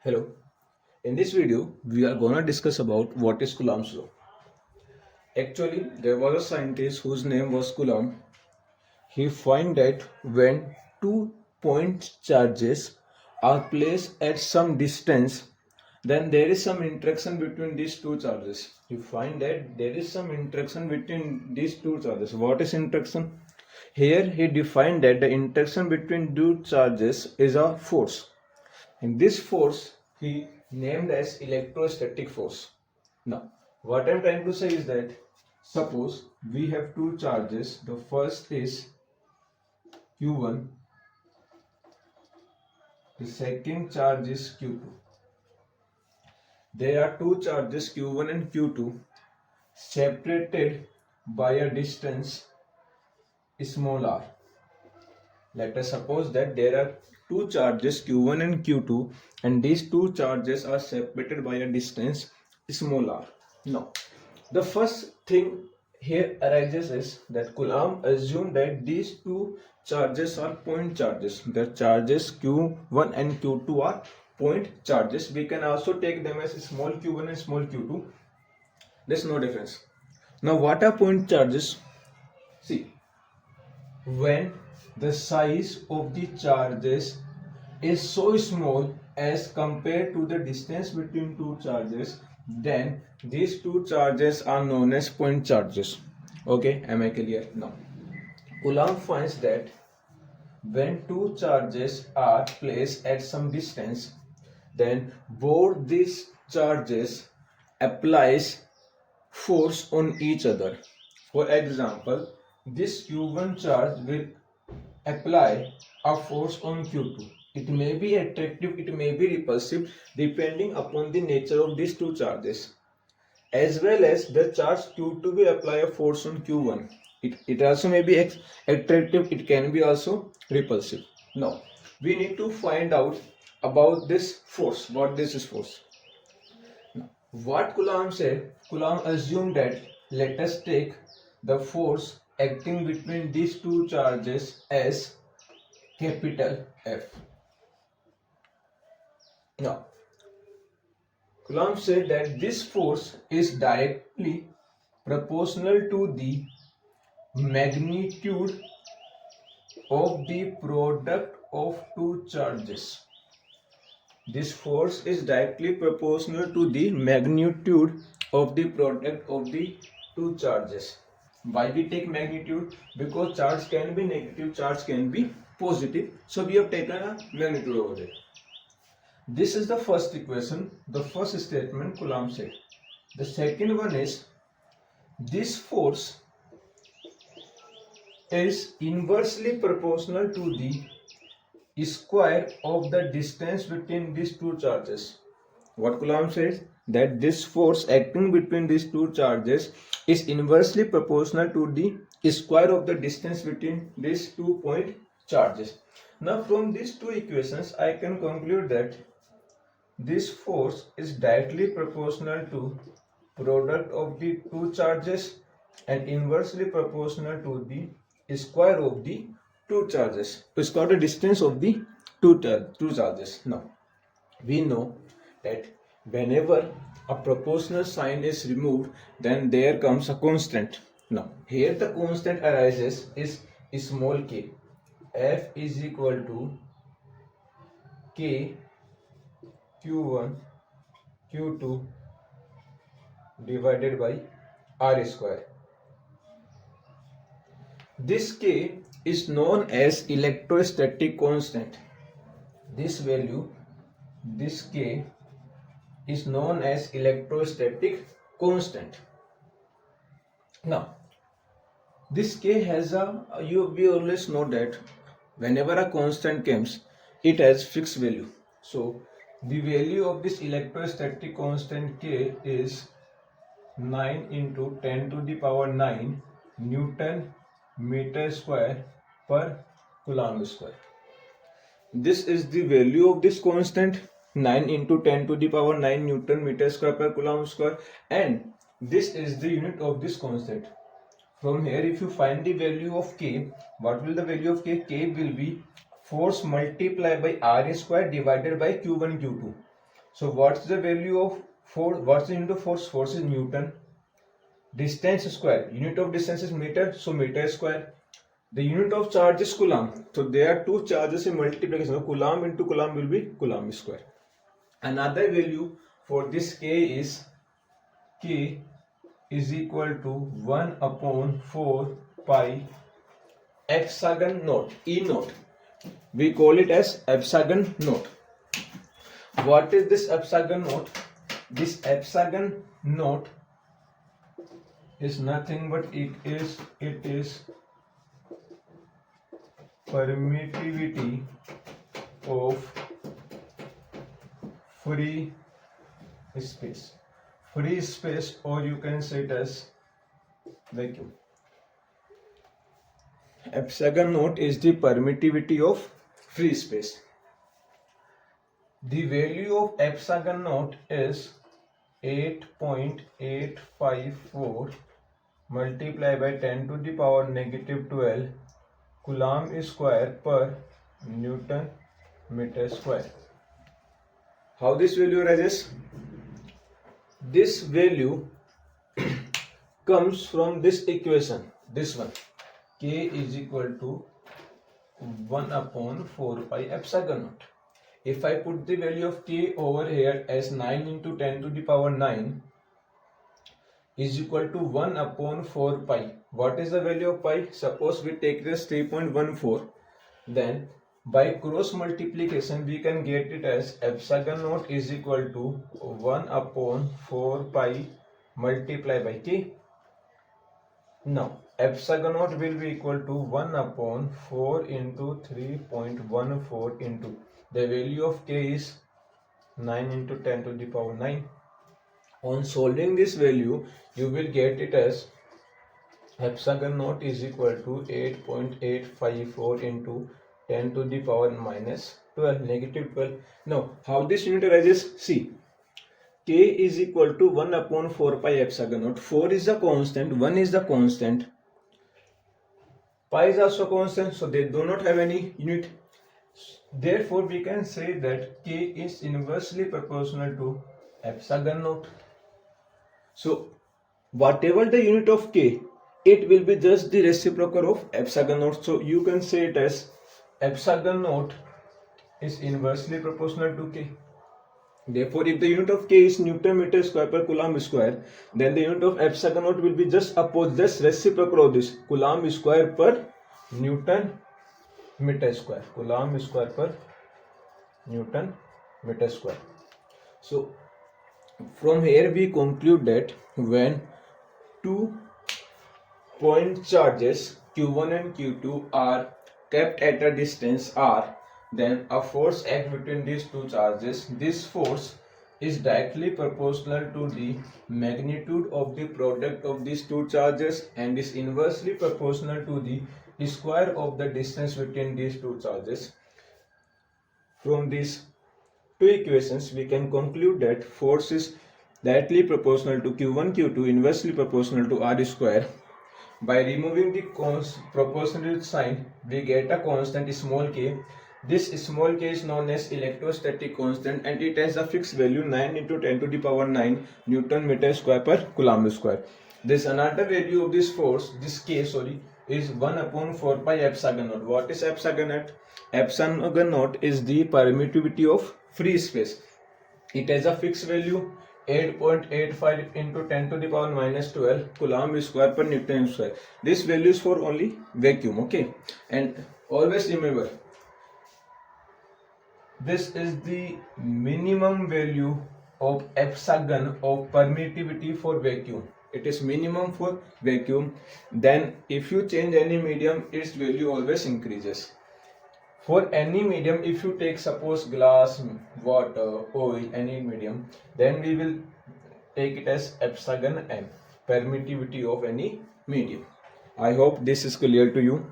Hello. In this video, we are going to discuss about what is Coulomb's law. Actually, there was a scientist whose name was Coulomb. He found that when two point charges are placed at some distance, then there is some interaction between these two charges. You find that there is some interaction between these two charges. What is interaction? Here he defined that the interaction between two charges is a force. And this force he named as electrostatic force. Now, what I'm trying to say is that suppose we have two charges. The first is Q1, the second charge is Q2. There are two charges Q1 and Q2 separated by a distance small r. Let us suppose that there are two charges Q1 and Q2 and these two charges are separated by a distance small r. Now, the first thing here arises is that Coulomb assumed that these two charges are point charges. The charges Q1 and Q2 are point charges. We can also take them as small q1 and small q2. There's no difference. Now, what are point charges? See, when the size of the charges is so small as compared to the distance between two charges, then these two charges are known as point charges. Okay, am I clear now? Coulomb finds that when two charges are placed at some distance, then both these charges applies force on each other. For example, this Q1 charge will apply a force on Q2. It may be attractive, it may be repulsive depending upon the nature of these two charges. As well as the charge Q2 will apply a force on Q1. It also may be attractive, it can be also repulsive. Now, we need to find out about this force, what this is force. Now, what Coulomb said, Coulomb assumed that let us take the force acting between these two charges as capital F. Now, Coulomb said that this force is directly proportional to the magnitude of the product of two charges. This force is directly proportional to the magnitude of the product of the two charges. Why we take magnitude? Because charge can be negative, charge can be positive. So we have taken a magnitude over there. This is the first equation, the first statement Coulomb said. The second one is this force is inversely proportional to the square of the distance between these two charges. What Coulomb says, that this force acting between these two charges is inversely proportional to the square of the distance between these 2 point charges. Now, from these two equations, I can conclude that this force is directly proportional to product of the two charges and inversely proportional to the square of the two charges, to square the distance of the two charges. Now, we know that whenever a proportional sign is removed, then there comes a constant. Now, here the constant arises is small k. F is equal to k q1 q2 divided by r square. This k is known as electrostatic constant. This value, this k, is known as electrostatic constant. Now, this k has we always know that whenever a constant comes, it has fixed value. So, the value of this electrostatic constant k is 9 into 10 to the power 9 Newton meter square per Coulomb square. This is the value of this constant, 9 into 10 to the power 9 Newton meter square per Coulomb square, and this is the unit of this constant. From here, if you find the value of k, what will the value of k? K will be force multiplied by r square divided by q1 q2. So what's the value of force? What's the unit of force? Force is Newton. Distance square. Unit of distance is meter, so meter square. The unit of charge is coulomb. So there are two charges in multiplication. So coulomb into coulomb will be coulomb square. Another value for this K is equal to 1 upon 4 pi epsilon naught, E naught. We call it as epsilon naught. What is this epsilon naught? This epsilon naught is nothing but it is permittivity of free space. Free space, or you can say it as vacuum. Epsilon naught is the permittivity of free space. The value of epsilon naught is 8.854 multiplied by 10 to the power negative 12 coulomb square per Newton meter square. How this value arises? This value comes from this equation, this one. K is equal to 1 upon 4 pi epsilon naught. If I put the value of K over here as 9 into 10 to the power 9 is equal to 1 upon 4 pi. What is the value of pi? Suppose we take this 3.14, then by cross multiplication we can get it as epsilon naught is equal to 1 upon 4 pi multiplied by K. Now epsilon naught will be equal to 1 upon 4 into 3.14 into the value of K is 9 into 10 to the power 9. On solving this value, you will get it as epsilon naught is equal to 8.854 into 10 to the power minus 12, negative 12. Now, how this unit arises? See, K is equal to 1 upon 4 pi epsilon naught. 4 is the constant, 1 is the constant. Pi is also constant, so they do not have any unit. Therefore, we can say that K is inversely proportional to epsilon naught. So, whatever the unit of K, it will be just the reciprocal of epsilon naught. So, you can say it as epsilon naught is inversely proportional to K. Therefore, if the unit of K is Newton meter square per coulomb square, then the unit of epsilon naught will be just reciprocal of this, coulomb square per Newton meter square, coulomb square per Newton meter square. So from here we conclude that when two point charges Q1 and Q2 are kept at a distance r, then a force acts between these two charges. This force is directly proportional to the magnitude of the product of these two charges and is inversely proportional to the square of the distance between these two charges. From these two equations, we can conclude that force is directly proportional to Q1, Q2, inversely proportional to R square. By removing the proportionality sign, we get a constant small k. This small k is known as electrostatic constant and it has a fixed value 9 into 10 to the power 9 Newton meter square per coulomb square. This another value of this force, this k, is 1 upon 4 pi epsilon naught. What is epsilon naught? Epsilon naught is the permittivity of free space. It has a fixed value 8.85 into 10 to the power minus 12 coulomb square per Newton square. This value is for only vacuum, okay? And always remember, this is the minimum value of epsilon of permittivity for vacuum. It is minimum for vacuum. Then if you change any medium, its value always increases. For any medium, if you take suppose glass, water, oil, any medium, then we will take it as epsilon m, permittivity of any medium. I hope this is clear to you.